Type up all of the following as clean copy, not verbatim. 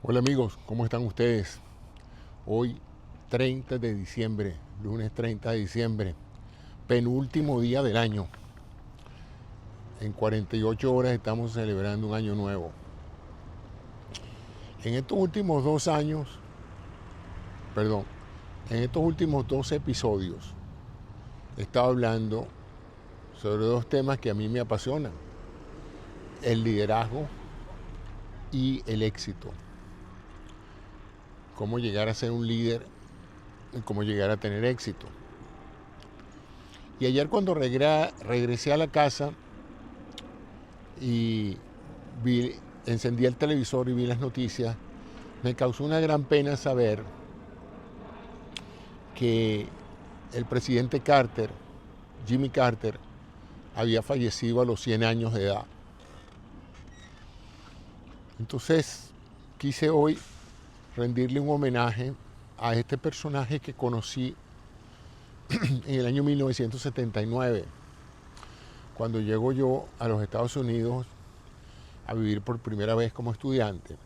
Hola amigos, ¿cómo están ustedes? Hoy 30 de diciembre, lunes 30 de diciembre, penúltimo día del año. En 48 horas estamos celebrando un año nuevo. En estos últimos 2 años, perdón, en estos últimos 2 episodios he estado hablando sobre dos temas que a mí me apasionan: el liderazgo y el éxito. Cómo llegar a ser un líder y cómo llegar a tener éxito. Y ayer cuando regresé a la casa y encendí el televisor y vi las noticias, me causó una gran pena saber que el presidente Carter, Jimmy Carter, había fallecido a los 100 años de edad. Entonces quise hoy rendirle un homenaje a este personaje que conocí en el año 1979, cuando llego yo a los Estados Unidos a vivir por primera vez como estudiante.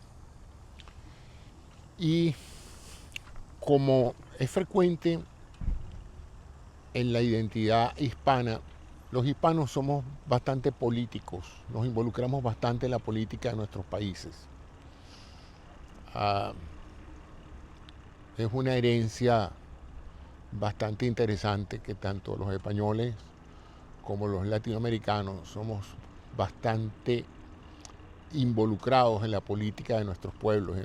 Y como es frecuente en la identidad hispana, los hispanos somos bastante políticos, nos involucramos bastante en la política de nuestros países. Es una herencia bastante interesante que tanto los españoles como los latinoamericanos somos bastante involucrados en la política de nuestros pueblos y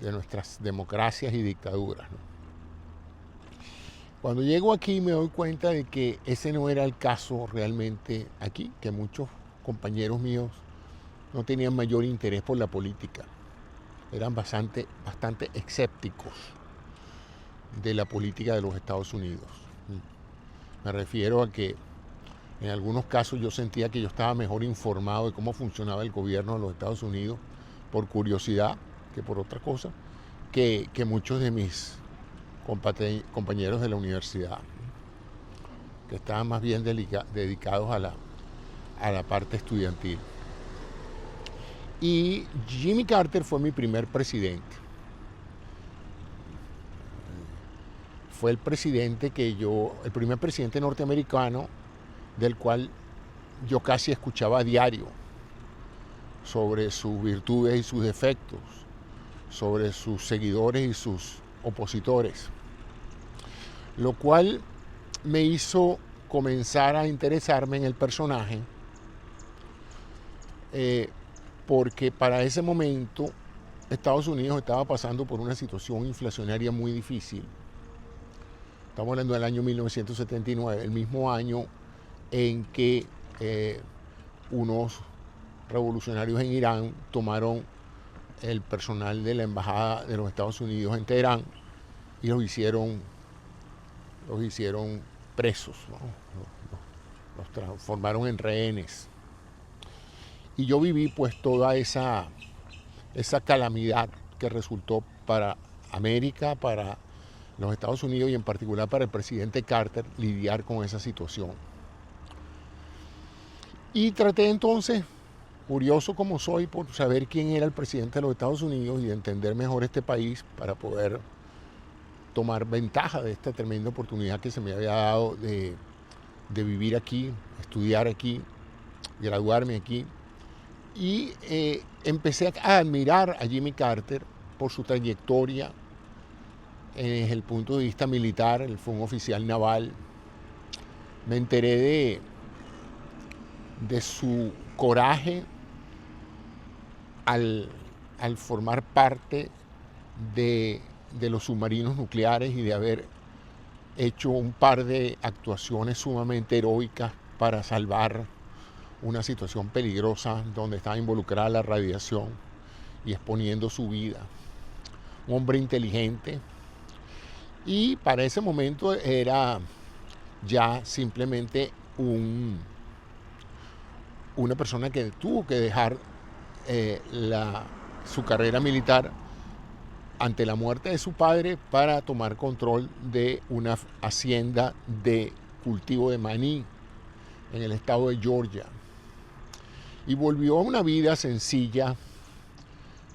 de nuestras democracias y dictaduras, ¿no? Cuando llego aquí me doy cuenta de que ese no era el caso realmente aquí, que muchos compañeros míos no tenían mayor interés por la política, eran bastante escépticos de la política de los Estados Unidos. Me refiero a que en algunos casos yo sentía que yo estaba mejor informado de cómo funcionaba el gobierno de los Estados Unidos por curiosidad que por otra cosa, que muchos de mis compañeros de la universidad, que estaban más bien dedicados a la parte estudiantil. Y Jimmy Carter fue mi primer presidente. Fue el primer presidente norteamericano del cual yo casi escuchaba a diario sobre sus virtudes y sus defectos, sobre sus seguidores y sus opositores, lo cual me hizo comenzar a interesarme en el personaje, porque para ese momento Estados Unidos estaba pasando por una situación inflacionaria muy difícil. Estamos hablando del año 1979, el mismo año en que unos revolucionarios en Irán tomaron el personal de la embajada de los Estados Unidos en Teherán y los hicieron presos, ¿no? Los transformaron en rehenes. Y yo viví pues toda esa calamidad que resultó para América, para los Estados Unidos y en particular para el presidente Carter, lidiar con esa situación. Y traté entonces, curioso como soy, por saber quién era el presidente de los Estados Unidos y de entender mejor este país para poder tomar ventaja de esta tremenda oportunidad que se me había dado de vivir aquí, estudiar aquí, graduarme aquí. Y empecé a admirar a Jimmy Carter por su trayectoria desde el punto de vista militar. Él fue un oficial naval. Me enteré de su coraje al formar parte de los submarinos nucleares y de haber hecho un par de actuaciones sumamente heroicas para salvar una situación peligrosa donde estaba involucrada la radiación y exponiendo su vida. Un hombre inteligente, y para ese momento era ya simplemente una persona que tuvo que dejar su carrera militar ante la muerte de su padre para tomar control de una hacienda de cultivo de maní en el estado de Georgia. Y volvió a una vida sencilla,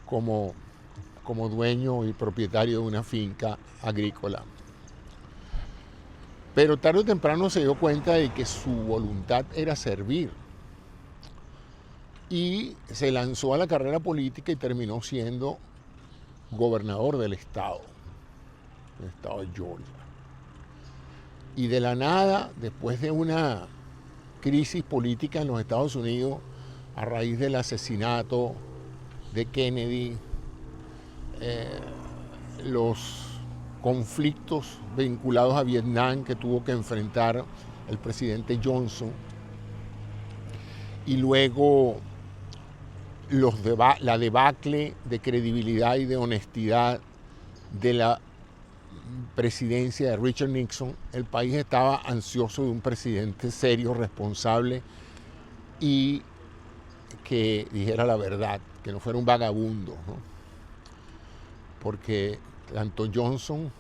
como, como dueño y propietario de una finca agrícola. Pero tarde o temprano se dio cuenta de que su voluntad era servir y se lanzó a la carrera política y terminó siendo gobernador del estado de Georgia. Y de la nada, después de una crisis política en los Estados Unidos, a raíz del asesinato de Kennedy, los conflictos vinculados a Vietnam que tuvo que enfrentar el presidente Johnson, y luego la debacle de credibilidad y de honestidad de la presidencia de Richard Nixon, el país estaba ansioso de un presidente serio, responsable y que dijera la verdad, que no fuera un vagabundo, ¿no? Porque tanto Johnson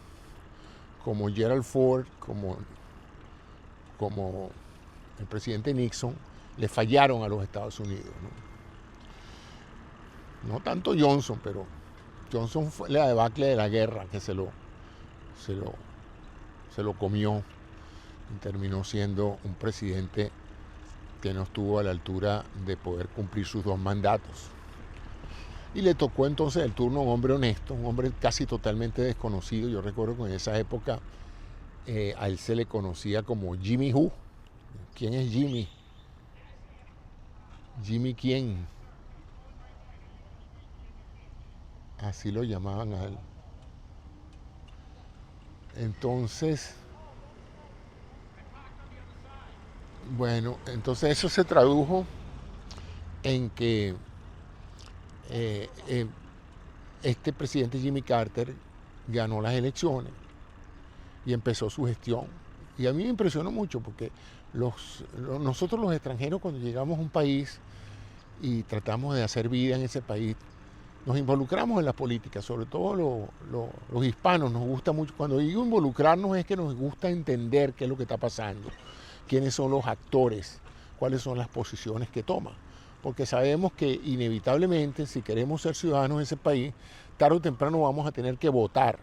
como Gerald Ford, como el presidente Nixon, le fallaron a los Estados Unidos, ¿no? No tanto Johnson, pero Johnson fue la debacle de la guerra que se lo comió y terminó siendo un presidente que no estuvo a la altura de poder cumplir sus 2 mandatos. Y le tocó entonces el turno a un hombre honesto, un hombre casi totalmente desconocido. Yo recuerdo que en esa época a él se le conocía como Jimmy Who. ¿Quién es Jimmy? ¿Jimmy quién? Así lo llamaban a él. Entonces, bueno, entonces eso se tradujo en que este presidente Jimmy Carter ganó las elecciones y empezó su gestión. Y a mí me impresionó mucho porque nosotros los extranjeros, cuando llegamos a un país y tratamos de hacer vida en ese país, nos involucramos en la política, sobre todo los hispanos nos gusta mucho. Cuando digo involucrarnos es que nos gusta entender qué es lo que está pasando, quiénes son los actores, cuáles son las posiciones que toman. Porque sabemos que inevitablemente, si queremos ser ciudadanos de ese país, tarde o temprano vamos a tener que votar.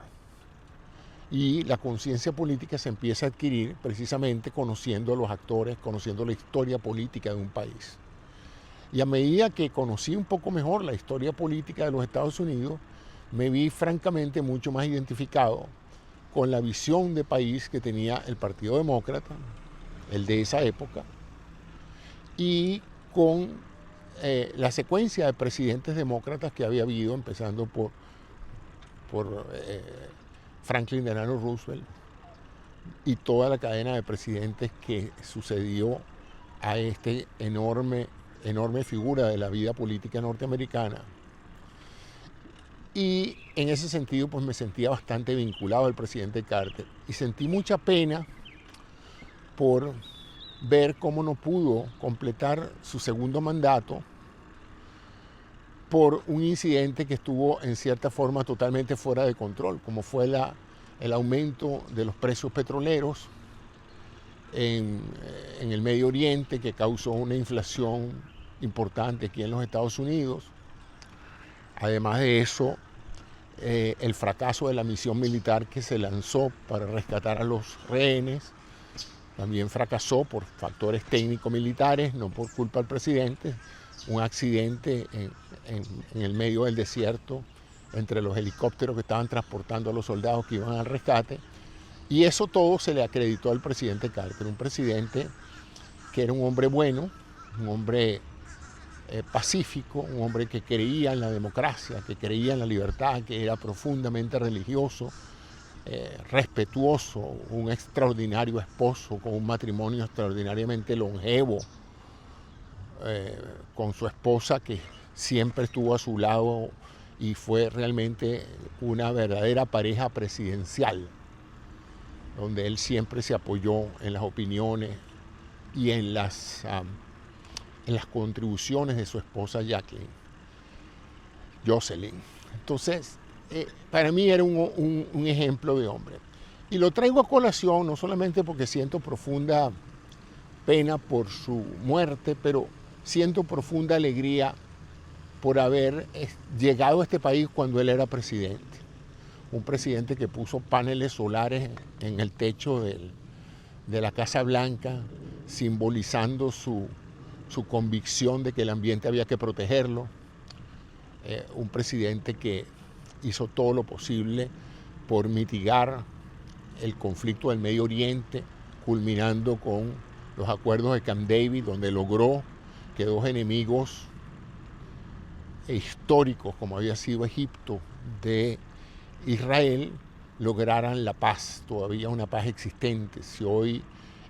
Y la conciencia política se empieza a adquirir precisamente conociendo a los actores, conociendo la historia política de un país. Y a medida que conocí un poco mejor la historia política de los Estados Unidos, me vi francamente mucho más identificado con la visión de país que tenía el Partido Demócrata, el de esa época, y con la secuencia de presidentes demócratas que había habido, empezando por Franklin Delano Roosevelt y toda la cadena de presidentes que sucedió a este enorme figura de la vida política norteamericana. Y en ese sentido pues me sentía bastante vinculado al presidente Carter y sentí mucha pena por ver cómo no pudo completar su segundo mandato por un incidente que estuvo en cierta forma totalmente fuera de control, como fue el aumento de los precios petroleros en el Medio Oriente, que causó una inflación importante aquí en los Estados Unidos. Además de eso, el fracaso de la misión militar que se lanzó para rescatar a los rehenes también fracasó por factores técnico-militares, no por culpa del presidente. Un accidente en el medio del desierto entre los helicópteros que estaban transportando a los soldados que iban al rescate. Y eso todo se le acreditó al presidente Carter, un presidente que era un hombre bueno, un hombre pacífico, un hombre que creía en la democracia, que creía en la libertad, que era profundamente religioso, respetuoso, un extraordinario esposo con un matrimonio extraordinariamente longevo, con su esposa que siempre estuvo a su lado y fue realmente una verdadera pareja presidencial, donde él siempre se apoyó en las opiniones y en las contribuciones de su esposa Jocelyn. Entonces, para mí era un ejemplo de hombre. Y lo traigo a colación no solamente porque siento profunda pena por su muerte, pero siento profunda alegría por haber llegado a este país cuando él era presidente. Un presidente que puso paneles solares en el techo de la Casa Blanca, simbolizando su convicción de que el ambiente había que protegerlo. Un presidente que hizo todo lo posible por mitigar el conflicto del Medio Oriente, culminando con los acuerdos de Camp David, donde logró que dos enemigos históricos, como había sido Egipto, de Israel, lograran la paz, todavía una paz existente. Si hoy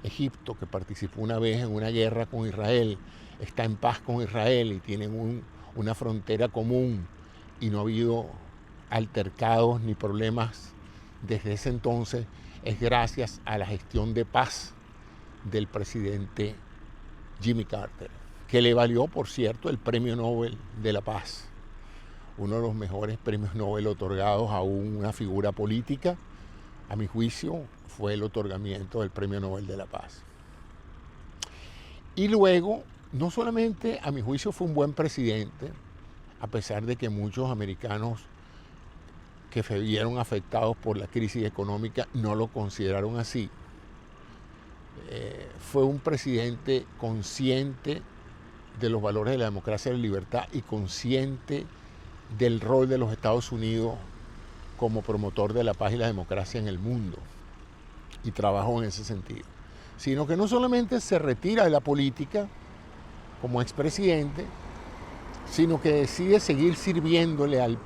Egipto, que participó una vez en una guerra con Israel, está en paz con Israel y tienen una frontera común y no ha habido altercados ni problemas desde ese entonces, es gracias a la gestión de paz del presidente Jimmy Carter, que le valió, por cierto, el Premio Nobel de la Paz, uno de los mejores premios Nobel otorgados a una figura política. A mi juicio, fue el otorgamiento del Premio Nobel de la Paz. Y luego, no solamente a mi juicio fue un buen presidente, a pesar de que muchos americanos que se vieron afectados por la crisis económica no lo consideraron así. Fue un presidente consciente de los valores de la democracia y la libertad y consciente del rol de los Estados Unidos como promotor de la paz y la democracia en el mundo, y trabajó en ese sentido. Sino que no solamente se retira de la política como expresidente, sino que decide seguir sirviéndole a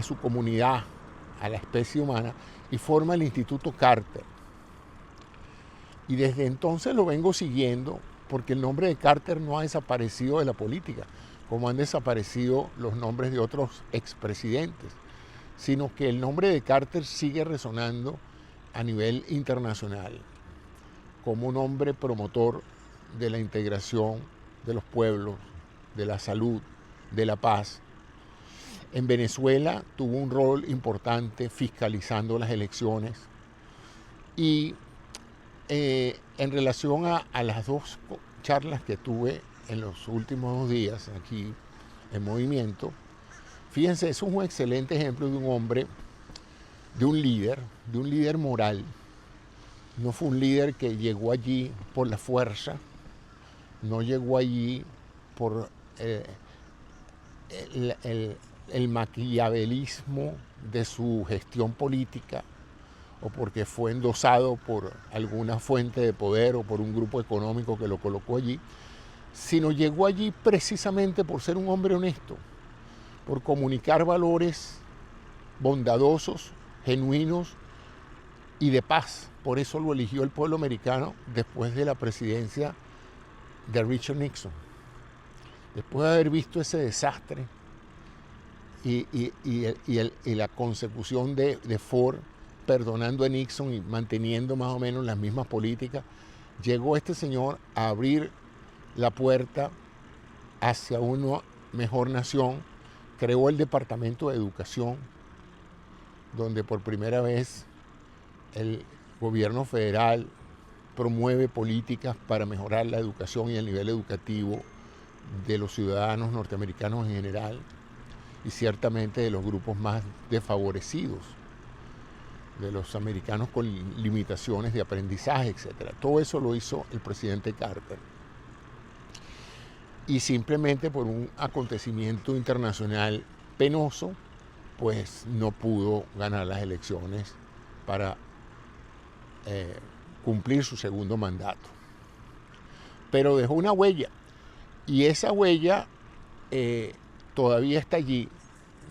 su comunidad, a la especie humana, y forma el Instituto Carter. Y desde entonces lo vengo siguiendo, porque el nombre de Carter no ha desaparecido de la política, como han desaparecido los nombres de otros expresidentes, sino que el nombre de Carter sigue resonando a nivel internacional como un hombre promotor de la integración de los pueblos, de la salud, de la paz. En Venezuela tuvo un rol importante fiscalizando las elecciones y en relación a las dos charlas que tuve en los últimos 2 días aquí en Movimiento, fíjense, es un excelente ejemplo de un hombre, de un líder moral. No fue un líder que llegó allí por la fuerza, no llegó allí por el maquiavelismo de su gestión política o porque fue endosado por alguna fuente de poder o por un grupo económico que lo colocó allí, sino llegó allí precisamente por ser un hombre honesto, por comunicar valores bondadosos, genuinos y de paz. Por eso lo eligió el pueblo americano después de la presidencia de Richard Nixon. Después de haber visto ese desastre y la consecución de Ford perdonando a Nixon y manteniendo más o menos las mismas políticas, llegó este señor a abrir la puerta hacia una mejor nación, creó el Departamento de Educación, donde por primera vez el gobierno federal promueve políticas para mejorar la educación y el nivel educativo de los ciudadanos norteamericanos en general y ciertamente de los grupos más desfavorecidos, de los americanos con limitaciones de aprendizaje, etc. Todo eso lo hizo el presidente Carter. Y simplemente por un acontecimiento internacional penoso, pues no pudo ganar las elecciones para cumplir su segundo mandato. Pero dejó una huella, y esa huella todavía está allí,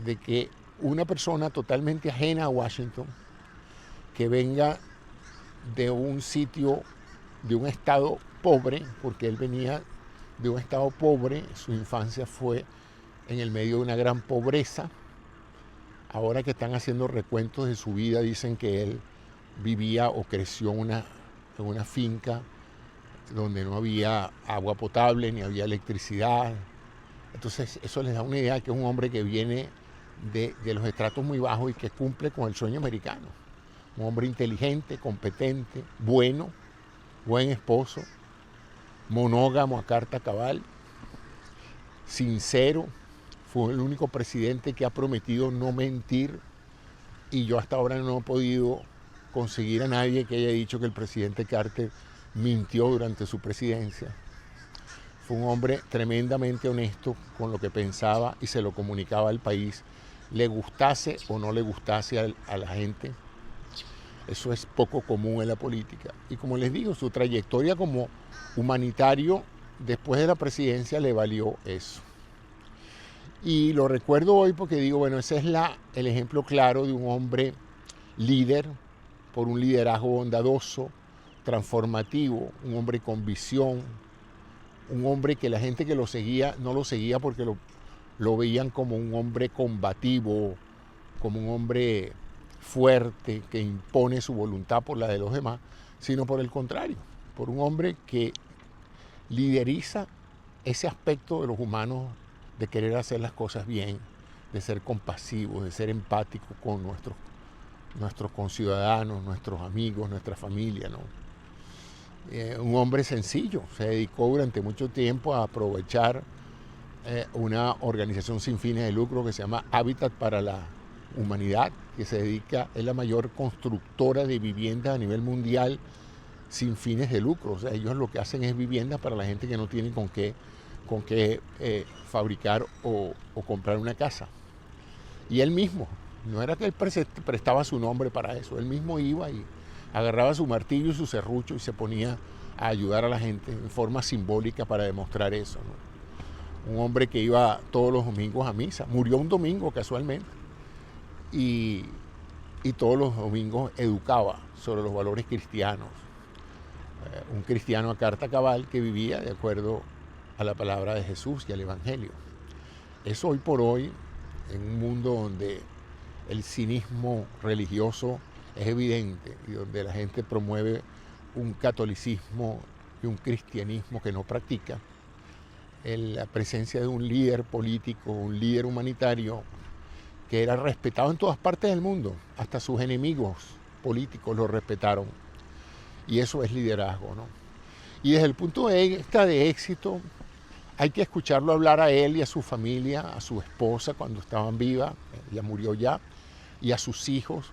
de que una persona totalmente ajena a Washington, que venga de un sitio, de un estado pobre, porque él venía de un estado pobre, su infancia fue en el medio de una gran pobreza. Ahora que están haciendo recuentos de su vida, dicen que él vivía o creció en una finca donde no había agua potable ni había electricidad. Entonces eso les da una idea de que es un hombre que viene de los estratos muy bajos y que cumple con el sueño americano. Un hombre inteligente, competente, bueno, buen esposo, monógamo a carta cabal, sincero, Fue el único presidente que ha prometido no mentir y yo hasta ahora no he podido conseguir a nadie que haya dicho que el presidente Carter mintió durante su presidencia. Fue un hombre tremendamente honesto con lo que pensaba y se lo comunicaba al país, le gustase o no le gustase a la gente. Eso es poco común en la política. Y como les digo, su trayectoria como humanitario después de la presidencia le valió eso. Y lo recuerdo hoy porque digo, bueno, ese es el ejemplo claro de un hombre líder, por un liderazgo bondadoso, transformativo, un hombre con visión, un hombre que la gente que lo seguía no lo seguía porque lo veían como un hombre combativo, como un hombre fuerte que impone su voluntad por la de los demás, sino por el contrario, por un hombre que lideriza ese aspecto de los humanos de querer hacer las cosas bien, de ser compasivos, de ser empáticos con nuestros conciudadanos, nuestros amigos, nuestra familia, ¿no? Un hombre sencillo, se dedicó durante mucho tiempo a aprovechar una organización sin fines de lucro que se llama Hábitat para la Humanidad, que es la mayor constructora de viviendas a nivel mundial sin fines de lucro. O sea, ellos lo que hacen es viviendas para la gente que no tiene con qué fabricar o comprar una casa. Y él mismo, no era que él prestaba su nombre para eso, él mismo iba y agarraba su martillo y su serrucho y se ponía a ayudar a la gente en forma simbólica para demostrar eso, ¿no? Un hombre que iba todos los domingos a misa, murió un domingo casualmente, y todos los domingos educaba sobre los valores cristianos. Un cristiano a carta cabal que vivía de acuerdo a la palabra de Jesús y al Evangelio. Eso hoy por hoy, en un mundo donde el cinismo religioso es evidente y donde la gente promueve un catolicismo y un cristianismo que no practica, la presencia de un líder político, un líder humanitario que era respetado en todas partes del mundo, hasta sus enemigos políticos lo respetaron. Y eso es liderazgo, ¿no? Y desde el punto de vista de éxito, hay que escucharlo hablar a él y a su familia, a su esposa cuando estaban vivas, ella murió ya, y a sus hijos,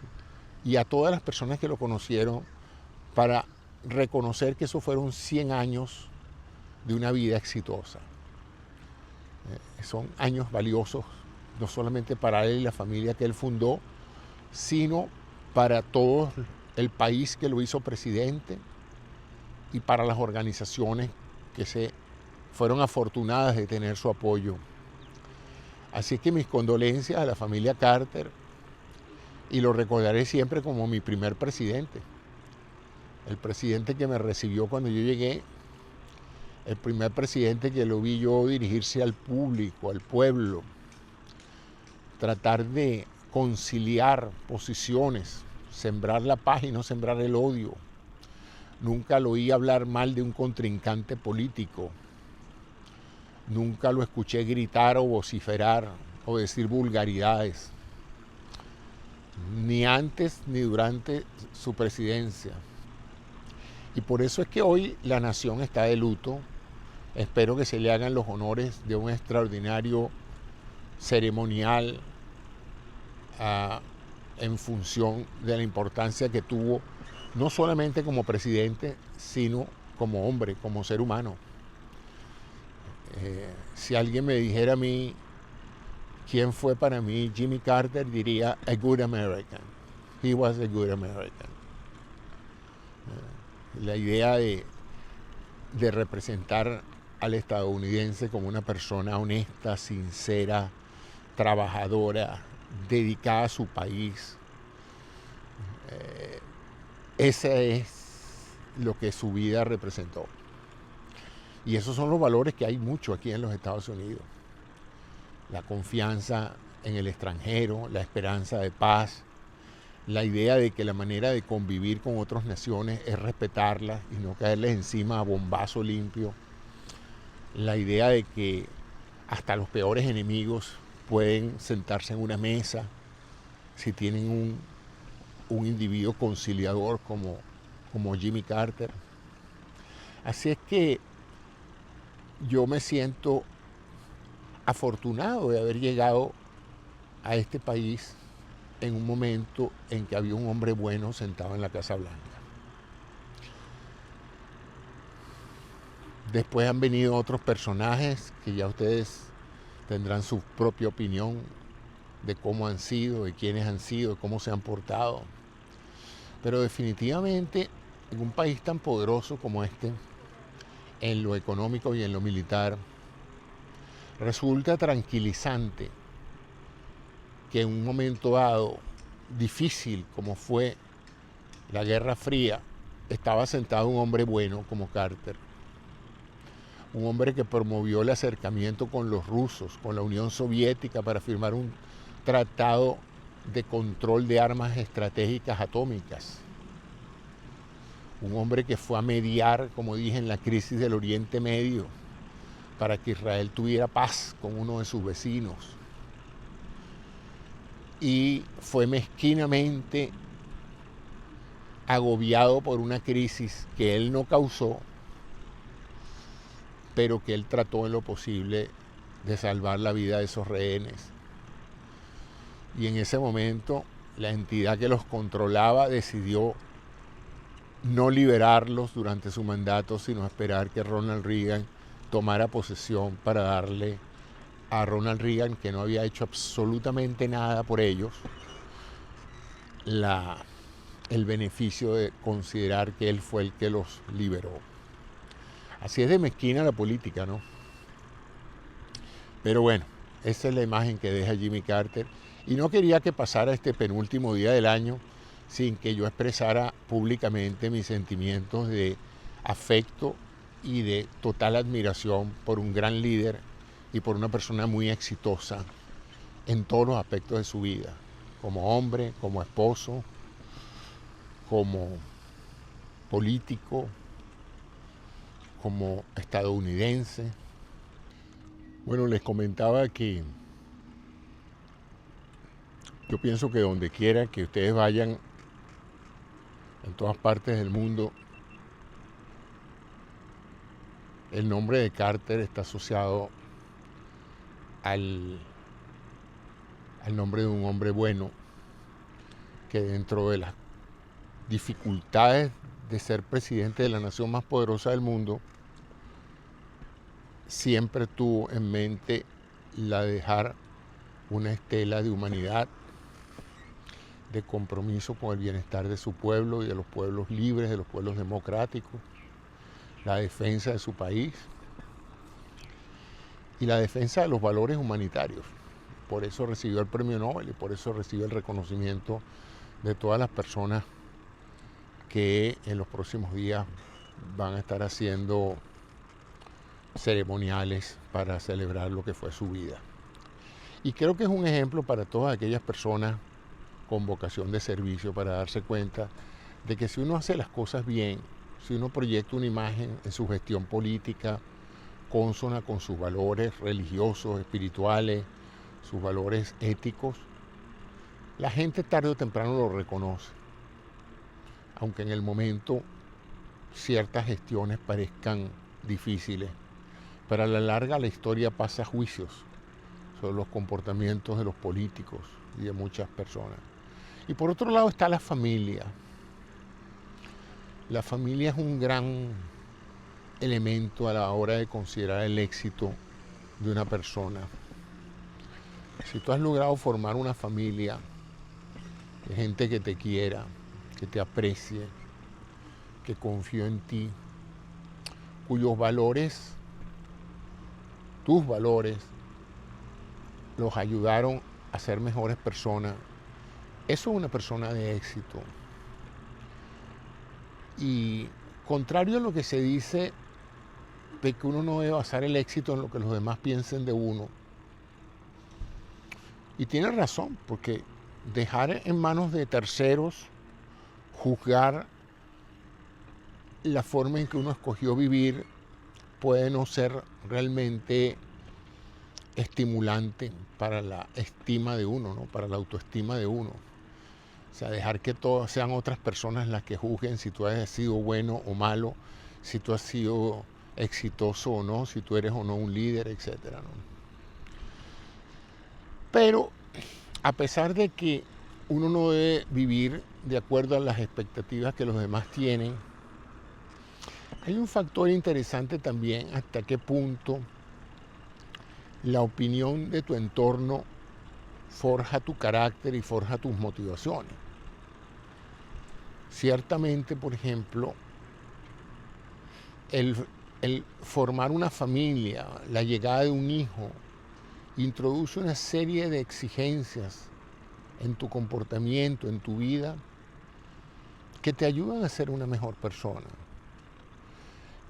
y a todas las personas que lo conocieron, para reconocer que esos fueron 100 años de una vida exitosa. Son años valiosos, no solamente para él y la familia que él fundó, sino para todo el país que lo hizo presidente y para las organizaciones que se fueron afortunadas de tener su apoyo. Así que mis condolencias a la familia Carter, y lo recordaré siempre como mi primer presidente, el presidente que me recibió cuando yo llegué, el primer presidente que lo vi yo dirigirse al público, al pueblo, tratar de conciliar posiciones, sembrar la paz y no sembrar el odio. Nunca lo oí hablar mal de un contrincante político. Nunca lo escuché gritar o vociferar o decir vulgaridades, ni antes ni durante su presidencia. Y por eso es que hoy la nación está de luto. Espero que se le hagan los honores de un extraordinario ceremonial en función de la importancia que tuvo, no solamente como presidente, sino como hombre, como ser humano. Si alguien me dijera a mí quién fue para mí Jimmy Carter, diría a good American. He was a good American. La idea de representar al estadounidense como una persona honesta, sincera, trabajadora, dedicada a su país. Ese es lo que su vida representó. Y esos son los valores que hay mucho aquí en los Estados Unidos. La confianza en el extranjero, la esperanza de paz, la idea de que la manera de convivir con otras naciones es respetarlas y no caerles encima a bombazo limpio. La idea de que hasta los peores enemigos pueden sentarse en una mesa si tienen un individuo conciliador como Jimmy Carter. Así es que yo me siento afortunado de haber llegado a este país en un momento en que había un hombre bueno sentado en la Casa Blanca. Después han venido otros personajes que ya ustedes tendrán su propia opinión de cómo han sido, de quiénes han sido, de cómo se han portado. Pero definitivamente en un país tan poderoso como este, en lo económico y en lo militar, resulta tranquilizante que en un momento dado, difícil como fue la Guerra Fría, estaba sentado un hombre bueno como Carter. Un hombre que promovió el acercamiento con los rusos, con la Unión Soviética para firmar un tratado de control de armas estratégicas atómicas. Un hombre que fue a mediar, como dije, en la crisis del Oriente Medio para que Israel tuviera paz con uno de sus vecinos. Y fue mezquinamente agobiado por una crisis que él no causó, pero que él trató en lo posible de salvar la vida de esos rehenes. Y en ese momento la entidad que los controlaba decidió no liberarlos durante su mandato, sino esperar que Ronald Reagan tomara posesión para darle a Ronald Reagan, que no había hecho absolutamente nada por ellos, el beneficio de considerar que él fue el que los liberó. Así es de mezquina la política, ¿no? Pero bueno, esa es la imagen que deja Jimmy Carter. Y no quería que pasara este penúltimo día del año sin que yo expresara públicamente mis sentimientos de afecto y de total admiración por un gran líder y por una persona muy exitosa en todos los aspectos de su vida, como hombre, como esposo, como político, como estadounidense. Bueno, les comentaba que yo pienso que donde quiera que ustedes vayan, en todas partes del mundo, el nombre de Carter está asociado al nombre de un hombre bueno, que dentro de las dificultades de ser presidente de la nación más poderosa del mundo, siempre tuvo en mente la de dejar una estela de humanidad, de compromiso con el bienestar de su pueblo y de los pueblos libres, de los pueblos democráticos, la defensa de su país y la defensa de los valores humanitarios. Por eso recibió el premio Nobel y por eso recibió el reconocimiento de todas las personas que en los próximos días van a estar haciendo ceremoniales para celebrar lo que fue su vida. Y creo que es un ejemplo para todas aquellas personas con vocación de servicio, para darse cuenta de que si uno hace las cosas bien, si uno proyecta una imagen en su gestión política consona con sus valores religiosos, espirituales, sus valores éticos, la gente tarde o temprano lo reconoce. Aunque en el momento ciertas gestiones parezcan difíciles, pero a la larga la historia pasa a juicios sobre los comportamientos de los políticos y de muchas personas. Y por otro lado está la familia. La familia es un gran elemento a la hora de considerar el éxito de una persona. Si tú has logrado formar una familia de gente que te quiera, que te aprecie, que confíe en ti, cuyos valores, tus valores, los ayudaron a ser mejores personas, eso es una persona de éxito. Y contrario a lo que se dice de que uno no debe basar el éxito en lo que los demás piensen de uno, y tiene razón, porque dejar en manos de terceros juzgar la forma en que uno escogió vivir puede no ser realmente estimulante para la estima de uno, ¿no? Para la autoestima de uno. O sea, dejar que todas sean otras personas las que juzguen si tú has sido bueno o malo, si tú has sido exitoso o no, si tú eres o no un líder, etc., ¿no? Pero a pesar de que uno no debe vivir de acuerdo a las expectativas que los demás tienen, hay un factor interesante también hasta qué punto la opinión de tu entorno forja tu carácter y forja tus motivaciones. Ciertamente, por ejemplo, el formar una familia, la llegada de un hijo, introduce una serie de exigencias en tu comportamiento, en tu vida, que te ayudan a ser una mejor persona.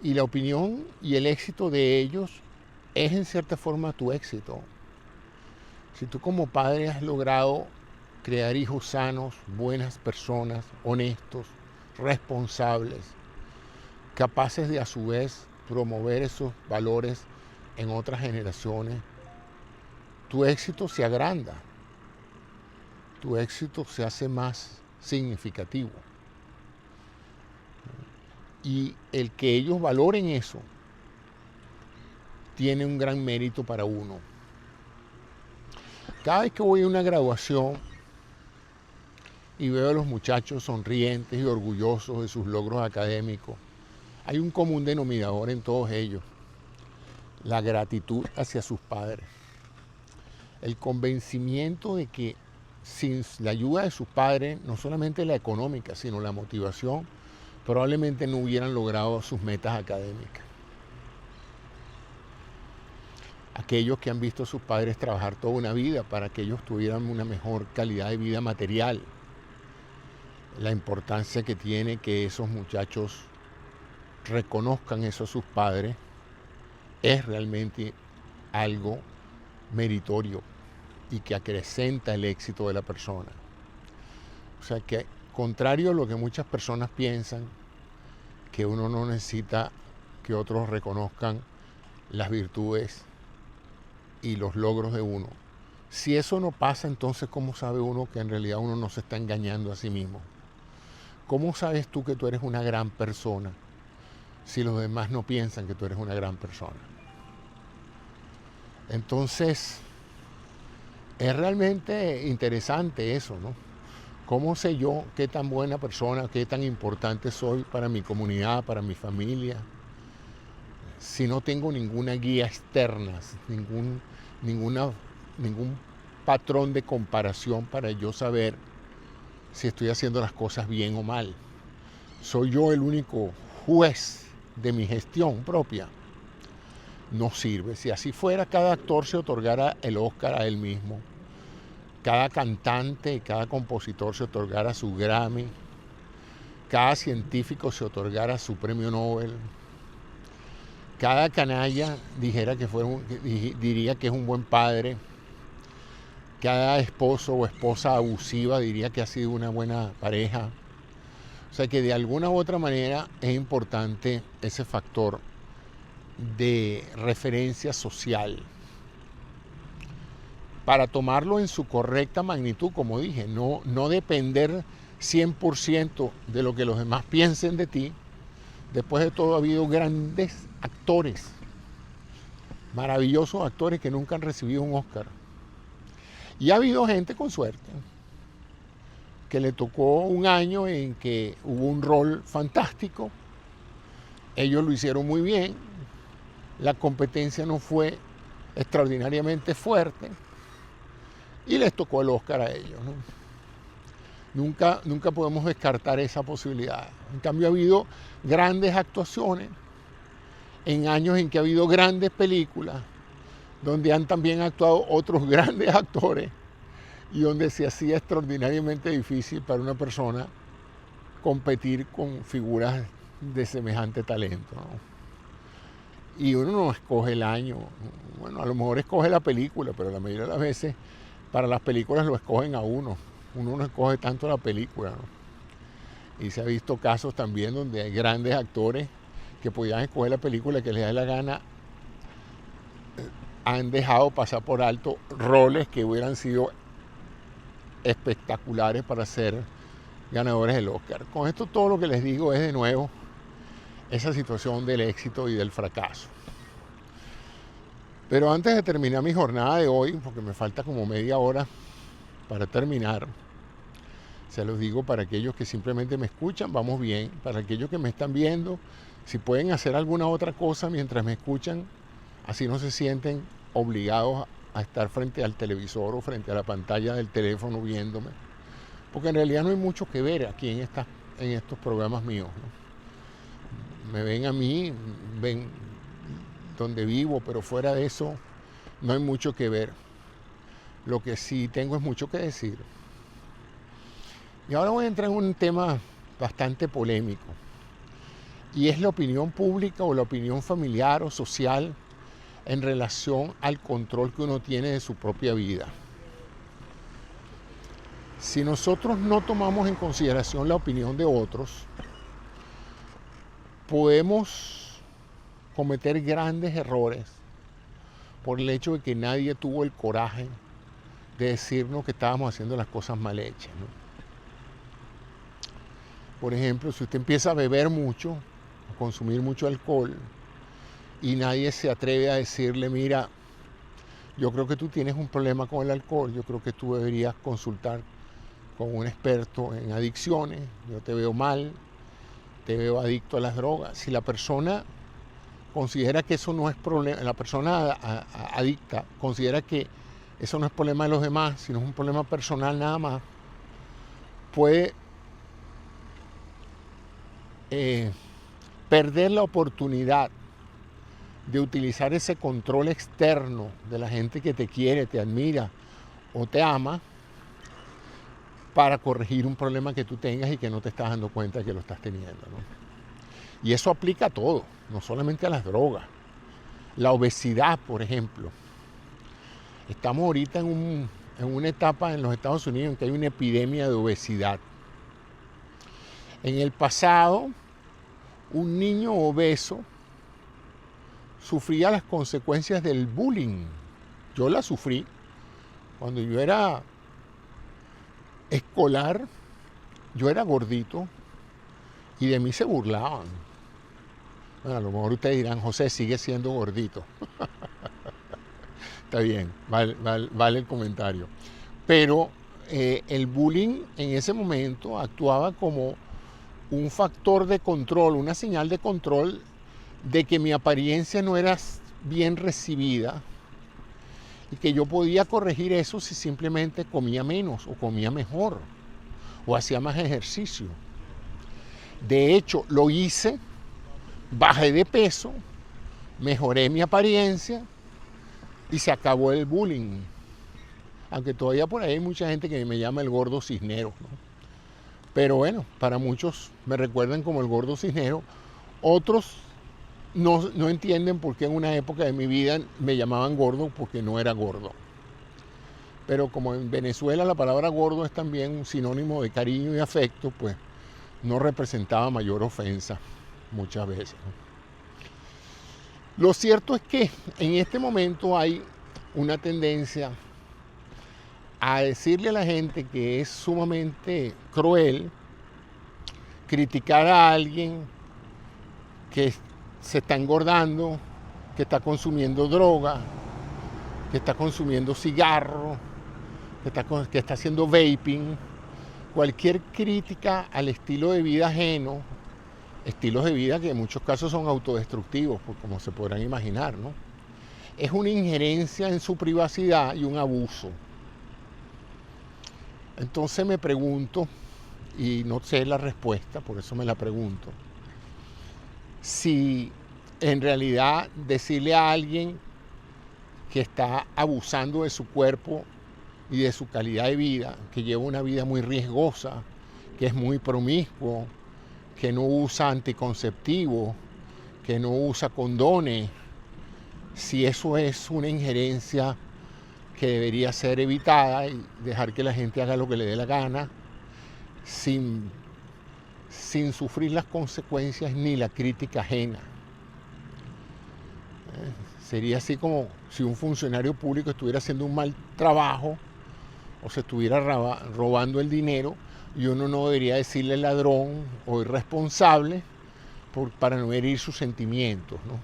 Y la opinión y el éxito de ellos es en cierta forma tu éxito. Si tú como padre has logrado crear hijos sanos, buenas personas, honestos, responsables, capaces de a su vez promover esos valores en otras generaciones, tu éxito se agranda, tu éxito se hace más significativo. Y el que ellos valoren eso tiene un gran mérito para uno. Cada vez que voy a una graduación y veo a los muchachos sonrientes y orgullosos de sus logros académicos, hay un común denominador en todos ellos: la gratitud hacia sus padres. El convencimiento de que sin la ayuda de sus padres, no solamente la económica, sino la motivación, probablemente no hubieran logrado sus metas académicas. Aquellos que han visto a sus padres trabajar toda una vida para que ellos tuvieran una mejor calidad de vida material, la importancia que tiene que esos muchachos reconozcan eso a sus padres, es realmente algo meritorio y que acrecenta el éxito de la persona. O sea que, contrario a lo que muchas personas piensan, que uno no necesita que otros reconozcan las virtudes y los logros de uno. Si eso no pasa, entonces ¿cómo sabe uno que en realidad uno no se está engañando a sí mismo? ¿Cómo sabes tú que tú eres una gran persona si los demás no piensan que tú eres una gran persona? Entonces, es realmente interesante eso, ¿no? ¿Cómo sé yo qué tan buena persona, qué tan importante soy para mi comunidad, para mi familia, si no tengo ninguna guía externa, ningún patrón de comparación para yo saber si estoy haciendo las cosas bien o mal? ¿Soy yo el único juez de mi gestión propia? No sirve. Si así fuera, cada actor se otorgara el Oscar a él mismo. Cada cantante y cada compositor se otorgara su Grammy. Cada científico se otorgara su premio Nobel. Cada canalla diría que es un buen padre. Cada esposo o esposa abusiva diría que ha sido una buena pareja. O sea que de alguna u otra manera es importante ese factor de referencia social para tomarlo en su correcta magnitud, como dije, no depender 100% de lo que los demás piensen de ti. Después de todo, ha habido grandes actores, maravillosos actores que nunca han recibido un Oscar. Y ha habido gente con suerte, que le tocó un año en que hubo un rol fantástico, ellos lo hicieron muy bien, la competencia no fue extraordinariamente fuerte y les tocó el Oscar a ellos, ¿no? Nunca podemos descartar esa posibilidad. En cambio, ha habido grandes actuaciones en años en que ha habido grandes películas, donde han también actuado otros grandes actores y donde se hacía extraordinariamente difícil para una persona competir con figuras de semejante talento, ¿no? Y uno no escoge el año. Bueno, a lo mejor escoge la película, pero la mayoría de las veces para las películas lo escogen a uno. Uno no escoge tanto la película, ¿no? Y se ha visto casos también donde hay grandes actores que podían escoger la película que les dé la gana, han dejado pasar por alto roles que hubieran sido espectaculares para ser ganadores del Oscar. Con esto todo lo que les digo es de nuevo esa situación del éxito y del fracaso. Pero antes de terminar mi jornada de hoy, porque me falta como media hora para terminar, se los digo para aquellos que simplemente me escuchan, vamos bien. Para aquellos que me están viendo, si pueden hacer alguna otra cosa mientras me escuchan, así no se sienten obligados a estar frente al televisor o frente a la pantalla del teléfono viéndome. Porque en realidad no hay mucho que ver aquí en estos programas míos, ¿no? Me ven a mí, ven donde vivo, pero fuera de eso no hay mucho que ver. Lo que sí tengo es mucho que decir. Y ahora voy a entrar en un tema bastante polémico. Y es la opinión pública o la opinión familiar o social en relación al control que uno tiene de su propia vida. Si nosotros no tomamos en consideración la opinión de otros, podemos cometer grandes errores por el hecho de que nadie tuvo el coraje de decirnos que estábamos haciendo las cosas mal hechas, ¿no? Por ejemplo, si usted empieza a beber mucho, a consumir mucho alcohol, y nadie se atreve a decirle, mira, yo creo que tú tienes un problema con el alcohol, yo creo que tú deberías consultar con un experto en adicciones, yo te veo mal, te veo adicto a las drogas. Si la persona considera que eso no es problema, la persona adicta considera que eso no es problema de los demás, sino es un problema personal nada más, puede perder la oportunidad de utilizar ese control externo de la gente que te quiere, te admira o te ama para corregir un problema que tú tengas y que no te estás dando cuenta de que lo estás teniendo, ¿no? Y eso aplica a todo, no solamente a las drogas. La obesidad, por ejemplo. Estamos ahorita en una etapa en los Estados Unidos en que hay una epidemia de obesidad. En el pasado, un niño obeso sufría las consecuencias del bullying. Yo la sufrí. Cuando yo era escolar, yo era gordito y de mí se burlaban. Bueno, a lo mejor ustedes dirán, José sigue siendo gordito. Está bien, vale el comentario. Pero el bullying en ese momento actuaba como un factor de control, una señal de control de que mi apariencia no era bien recibida y que yo podía corregir eso si simplemente comía menos o comía mejor o hacía más ejercicio. De hecho, lo hice, bajé de peso, mejoré mi apariencia y se acabó el bullying. Aunque todavía por ahí hay mucha gente que me llama el gordo cisnero, ¿no? Pero bueno, para muchos me recuerdan como el gordo cisnero. Otros no entienden por qué en una época de mi vida me llamaban gordo porque no era gordo. Pero como en Venezuela la palabra gordo es también un sinónimo de cariño y afecto, pues no representaba mayor ofensa muchas veces. Lo cierto es que en este momento hay una tendencia a decirle a la gente que es sumamente cruel criticar a alguien que se está engordando, que está consumiendo droga, que está consumiendo cigarro, que está haciendo vaping. Cualquier crítica al estilo de vida ajeno, estilos de vida que en muchos casos son autodestructivos, como se podrán imaginar, ¿no? Es una injerencia en su privacidad y un abuso. Entonces me pregunto, y no sé la respuesta, por eso me la pregunto, si en realidad decirle a alguien que está abusando de su cuerpo y de su calidad de vida, que lleva una vida muy riesgosa, que es muy promiscuo, que no usa anticonceptivos, que no usa condones, si eso es una injerencia que debería ser evitada y dejar que la gente haga lo que le dé la gana sin sufrir las consecuencias ni la crítica ajena. Sería así como si un funcionario público estuviera haciendo un mal trabajo o se estuviera robando el dinero y uno no debería decirle ladrón o irresponsable para no herir sus sentimientos, ¿no?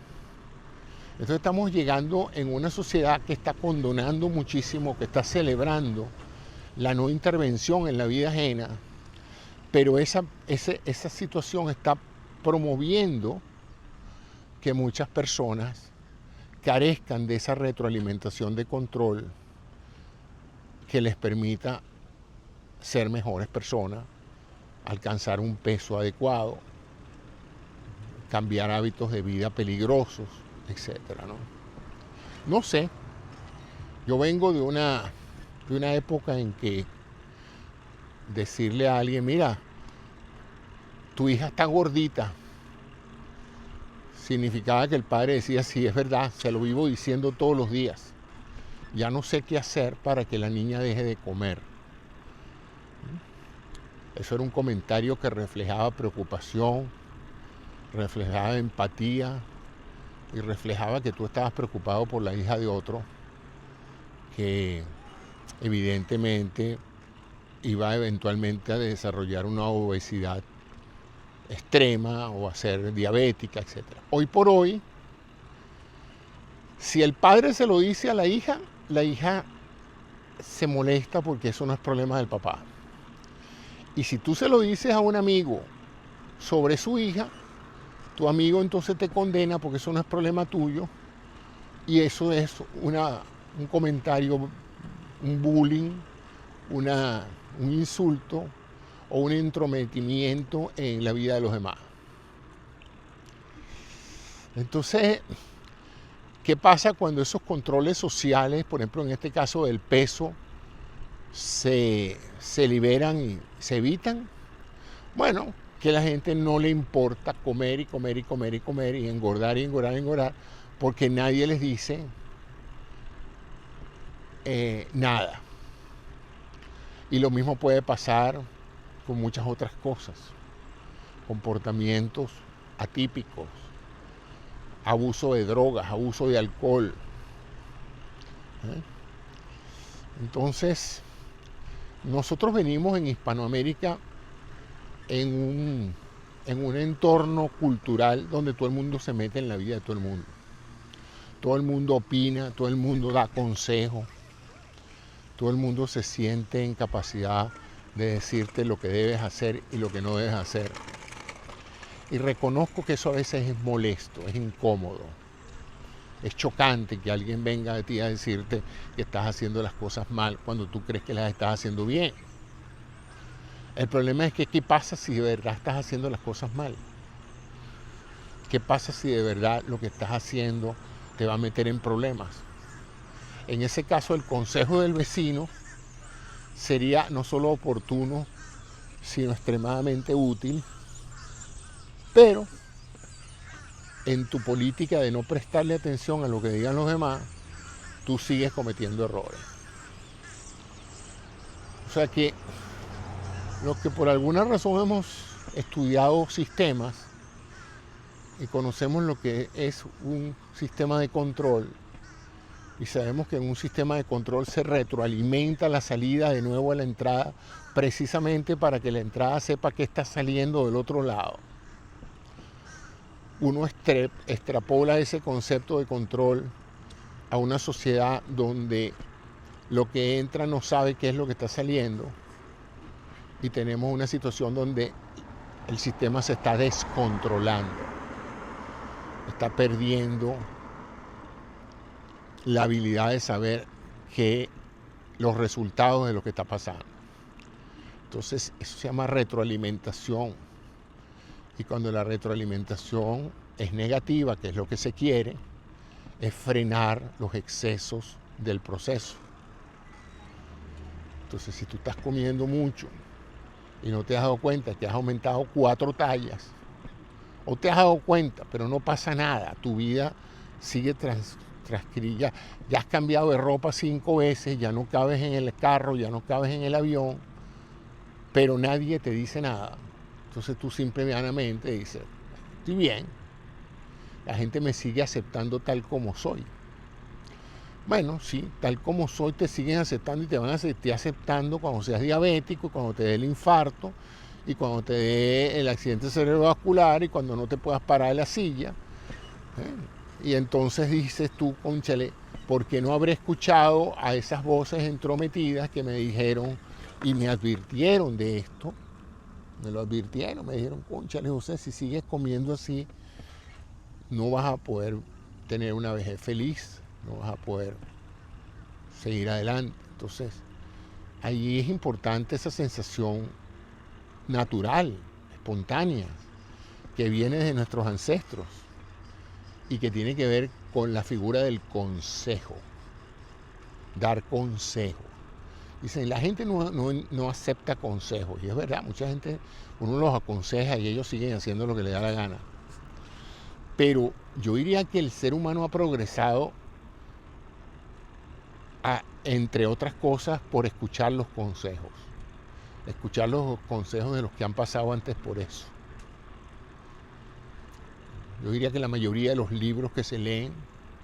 Entonces estamos llegando en una sociedad que está condonando muchísimo, que está celebrando la no intervención en la vida ajena, pero esa situación está promoviendo que muchas personas carezcan de esa retroalimentación de control que les permita ser mejores personas, alcanzar un peso adecuado, cambiar hábitos de vida peligrosos, etcétera, ¿no? No sé, yo vengo de una época en que decirle a alguien, mira, tu hija está gordita, significaba que el padre decía, sí, es verdad, se lo vivo diciendo todos los días. Ya no sé qué hacer para que la niña deje de comer. Eso era un comentario que reflejaba preocupación, reflejaba empatía y reflejaba que tú estabas preocupado por la hija de otro, que evidentemente iba eventualmente a desarrollar una obesidad extrema o a ser diabética, etc. Hoy por hoy, si el padre se lo dice a la hija se molesta porque eso no es problema del papá. Y si tú se lo dices a un amigo sobre su hija, tu amigo entonces te condena porque eso no es problema tuyo y eso es un comentario, un bullying, un insulto o un entrometimiento en la vida de los demás. Entonces, ¿qué pasa cuando esos controles sociales, por ejemplo en este caso del peso, se liberan y se evitan? Bueno, que a la gente no le importa comer y comer y comer y comer y engordar y engordar y engordar porque nadie les dice nada. Y lo mismo puede pasar con muchas otras cosas, comportamientos atípicos, abuso de drogas, abuso de alcohol. Entonces, nosotros venimos en Hispanoamérica en un entorno cultural donde todo el mundo se mete en la vida de todo el mundo. Todo el mundo opina, todo el mundo da consejos, todo el mundo se siente en capacidad de decirte lo que debes hacer y lo que no debes hacer. Y reconozco que eso a veces es molesto, es incómodo. Es chocante que alguien venga de ti a decirte que estás haciendo las cosas mal cuando tú crees que las estás haciendo bien. El problema es que ¿qué pasa si de verdad estás haciendo las cosas mal? ¿Qué pasa si de verdad lo que estás haciendo te va a meter en problemas? En ese caso, el consejo del vecino sería no solo oportuno, sino extremadamente útil, pero en tu política de no prestarle atención a lo que digan los demás, tú sigues cometiendo errores. O sea que los que por alguna razón hemos estudiado sistemas y conocemos lo que es un sistema de control y sabemos que en un sistema de control se retroalimenta la salida de nuevo a la entrada precisamente para que la entrada sepa que está saliendo del otro lado. Uno extrapola ese concepto de control a una sociedad donde lo que entra no sabe qué es lo que está saliendo y tenemos una situación donde el sistema se está descontrolando, está perdiendo la habilidad de saber los resultados de lo que está pasando. Entonces eso se llama retroalimentación. Y cuando la retroalimentación es negativa, que es lo que se quiere, es frenar los excesos del proceso. Entonces, si tú estás comiendo mucho y no te has dado cuenta que has aumentado 4 tallas, o te has dado cuenta, pero no pasa nada, tu vida sigue transcrita, ya has cambiado de ropa 5 veces, ya no cabes en el carro, ya no cabes en el avión, pero nadie te dice nada. Entonces tú simplemente dices, estoy bien, la gente me sigue aceptando tal como soy. Bueno, sí, tal como soy te siguen aceptando y te van a seguir aceptando cuando seas diabético, cuando te dé el infarto y cuando te dé el accidente cerebrovascular y cuando no te puedas parar de la silla. Y entonces dices tú, cónchale, ¿por qué no habré escuchado a esas voces entrometidas que me dijeron y me advirtieron de esto? Me lo advirtieron, me dijeron, cónchale, José, si sigues comiendo así, no vas a poder tener una vejez feliz, no vas a poder seguir adelante. Entonces, ahí es importante esa sensación natural, espontánea, que viene de nuestros ancestros y que tiene que ver con la figura del consejo, dar consejo. Dicen, la gente no acepta consejos, y es verdad, mucha gente, uno los aconseja y ellos siguen haciendo lo que les da la gana. Pero yo diría que el ser humano ha progresado, entre otras cosas, por escuchar los consejos de los que han pasado antes por eso. Yo diría que la mayoría de los libros que se leen,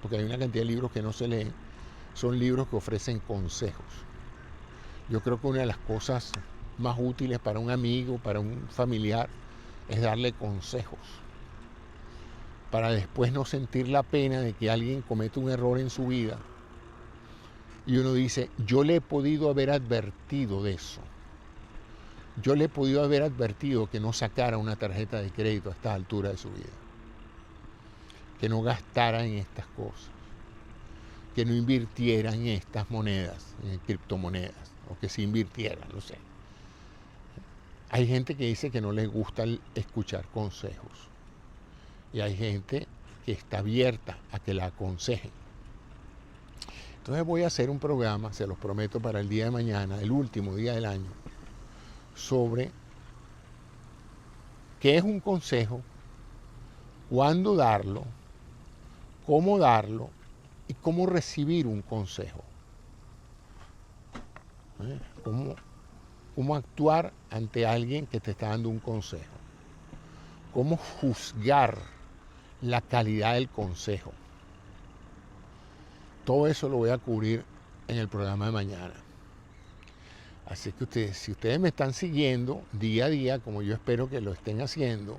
porque hay una cantidad de libros que no se leen, son libros que ofrecen consejos. Yo creo que una de las cosas más útiles para un amigo, para un familiar, es darle consejos, para después no sentir la pena de que alguien cometa un error en su vida. Y uno dice, yo le he podido haber advertido de eso. Yo le he podido haber advertido que no sacara una tarjeta de crédito a esta altura de su vida. Que no gastara en estas cosas. Que no invirtiera en estas monedas, en criptomonedas. O que sí invirtiera, no sé. Hay gente que dice que no les gusta escuchar consejos. Y hay gente que está abierta a que la aconsejen. Entonces voy a hacer un programa, se los prometo, para el día de mañana, el último día del año, sobre qué es un consejo, cuándo darlo y cómo recibir un consejo. Cómo actuar ante alguien que te está dando un consejo. Cómo juzgar la calidad del consejo. Todo eso lo voy a cubrir en el programa de mañana. Así que si ustedes me están siguiendo día a día, como yo espero que lo estén haciendo,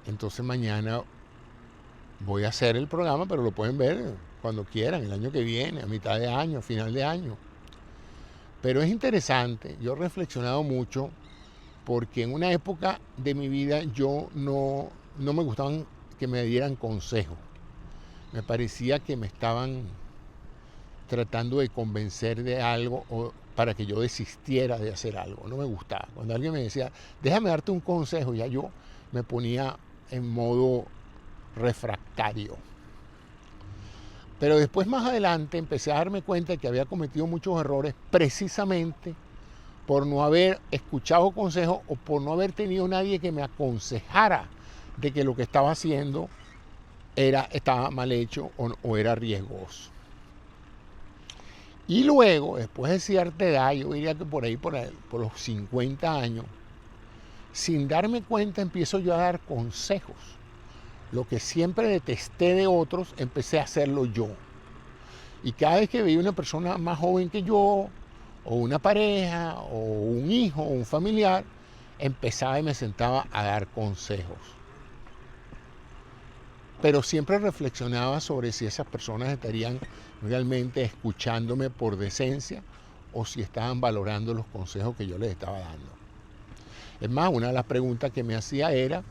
entonces mañana voy a hacer el programa, pero lo pueden ver cuando quieran, el año que viene, a mitad de año, final de año. Pero es interesante, yo he reflexionado mucho, porque en una época de mi vida yo no me gustaban que me dieran consejos. Me parecía que me estaban tratando de convencer de algo o para que yo desistiera de hacer algo. No me gustaba. Cuando alguien me decía, déjame darte un consejo, ya yo me ponía en modo refractario. Pero después, más adelante, empecé a darme cuenta de que había cometido muchos errores precisamente por no haber escuchado consejos o por no haber tenido nadie que me aconsejara de que lo que estaba haciendo estaba mal hecho o era riesgoso. Y luego, después de cierta edad, yo diría que por los 50 años, sin darme cuenta empiezo yo a dar consejos. Lo que siempre detesté de otros, empecé a hacerlo yo. Y cada vez que veía una persona más joven que yo, o una pareja, o un hijo, o un familiar, empezaba y me sentaba a dar consejos. Pero siempre reflexionaba sobre si esas personas estarían realmente escuchándome por decencia o si estaban valorando los consejos que yo les estaba dando. Es más, una de las preguntas que me hacía era,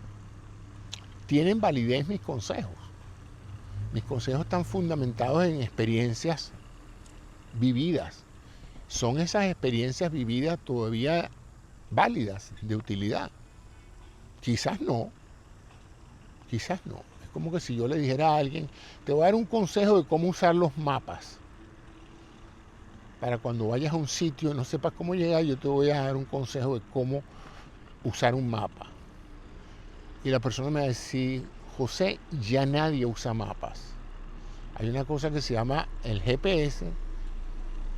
¿tienen validez mis consejos? Mis consejos están fundamentados en experiencias vividas. ¿Son esas experiencias vividas todavía válidas, de utilidad? Quizás no. Quizás no. Es como que si yo le dijera a alguien, te voy a dar un consejo de cómo usar los mapas. Para cuando vayas a un sitio y no sepas cómo llegar, yo te voy a dar un consejo de cómo usar un mapa. Y la persona me va a decir, José, ya nadie usa mapas. Hay una cosa que se llama el GPS,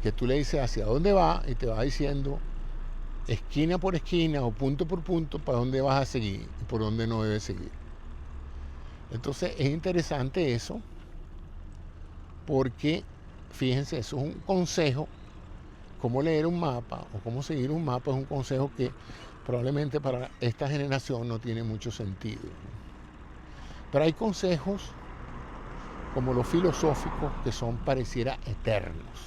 que tú le dices hacia dónde va y te va diciendo esquina por esquina o punto por punto para dónde vas a seguir y por dónde no debes seguir. Entonces es interesante eso, porque fíjense, eso es un consejo. Cómo leer un mapa o cómo seguir un mapa es un consejo que probablemente para esta generación no tiene mucho sentido. Pero hay consejos como los filosóficos, que son pareciera eternos.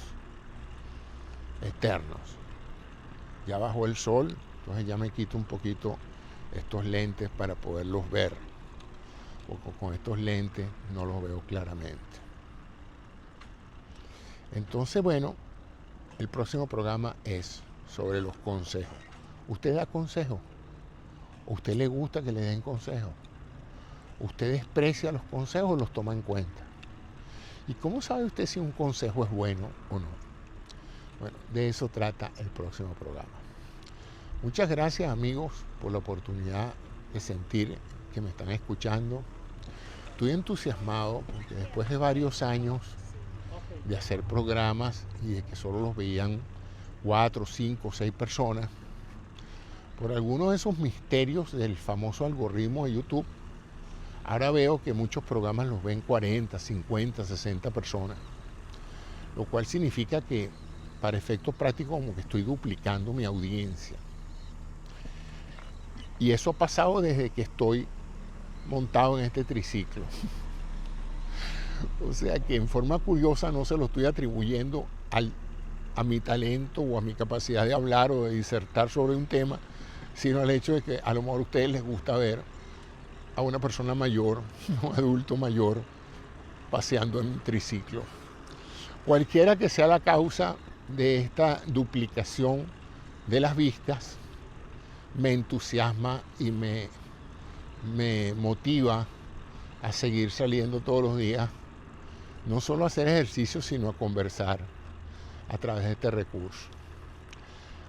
Eternos. Ya bajó el sol, entonces ya me quito un poquito estos lentes para poderlos ver, porque con estos lentes no los veo claramente. Entonces, bueno, el próximo programa es sobre los consejos. ¿Usted da consejos? ¿A usted le gusta que le den consejos? ¿Usted desprecia los consejos o los toma en cuenta? ¿Y cómo sabe usted si un consejo es bueno o no? Bueno, de eso trata el próximo programa. Muchas gracias, amigos, por la oportunidad de sentir que me están escuchando. Estoy entusiasmado porque después de varios años de hacer programas y de que solo los veían 4, 5, 6 personas, por algunos de esos misterios del famoso algoritmo de YouTube, ahora veo que muchos programas los ven 40, 50, 60 personas, lo cual significa que para efectos prácticos como que estoy duplicando mi audiencia. Y eso ha pasado desde que estoy montado en este triciclo. O sea que en forma curiosa no se lo estoy atribuyendo a mi talento o a mi capacidad de hablar o de disertar sobre un tema, sino al hecho de que a lo mejor a ustedes les gusta ver a una persona mayor, un adulto mayor, paseando en un triciclo. Cualquiera que sea la causa de esta duplicación de las vistas, me entusiasma y me motiva a seguir saliendo todos los días, no solo a hacer ejercicio, sino a conversar a través de este recurso.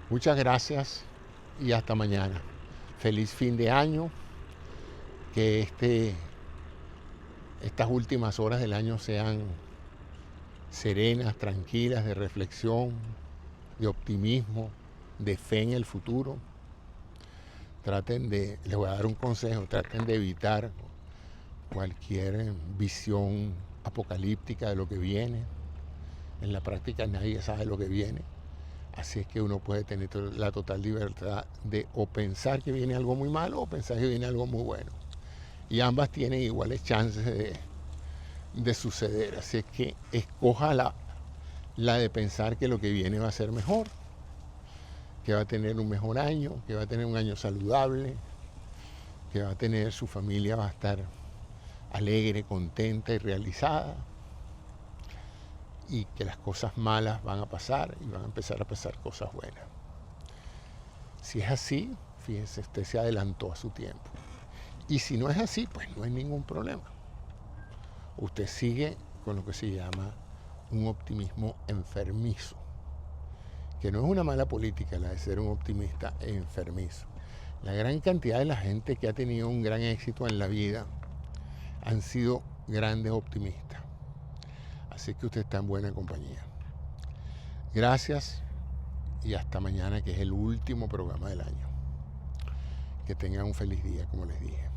Muchas gracias y hasta mañana. Feliz fin de año, que estas últimas horas del año sean serenas, tranquilas, de reflexión, de optimismo, de fe en el futuro. Les voy a dar un consejo, traten de evitar cualquier visión apocalíptica de lo que viene. En la práctica nadie sabe lo que viene, así es que uno puede tener la total libertad de o pensar que viene algo muy malo o pensar que viene algo muy bueno. Y ambas tienen iguales chances de suceder, así es que escoja la de pensar que lo que viene va a ser mejor, que va a tener un mejor año, que va a tener un año saludable, que va a tener su familia, va a estar alegre, contenta y realizada, y que las cosas malas van a pasar y van a empezar a pasar cosas buenas. Si es así, fíjense, usted se adelantó a su tiempo. Y si no es así, pues no hay ningún problema. Usted sigue con lo que se llama un optimismo enfermizo, que no es una mala política la de ser un optimista enfermizo. La gran cantidad de la gente que ha tenido un gran éxito en la vida han sido grandes optimistas. Así que usted está en buena compañía. Gracias y hasta mañana, que es el último programa del año. Que tengan un feliz día, como les dije.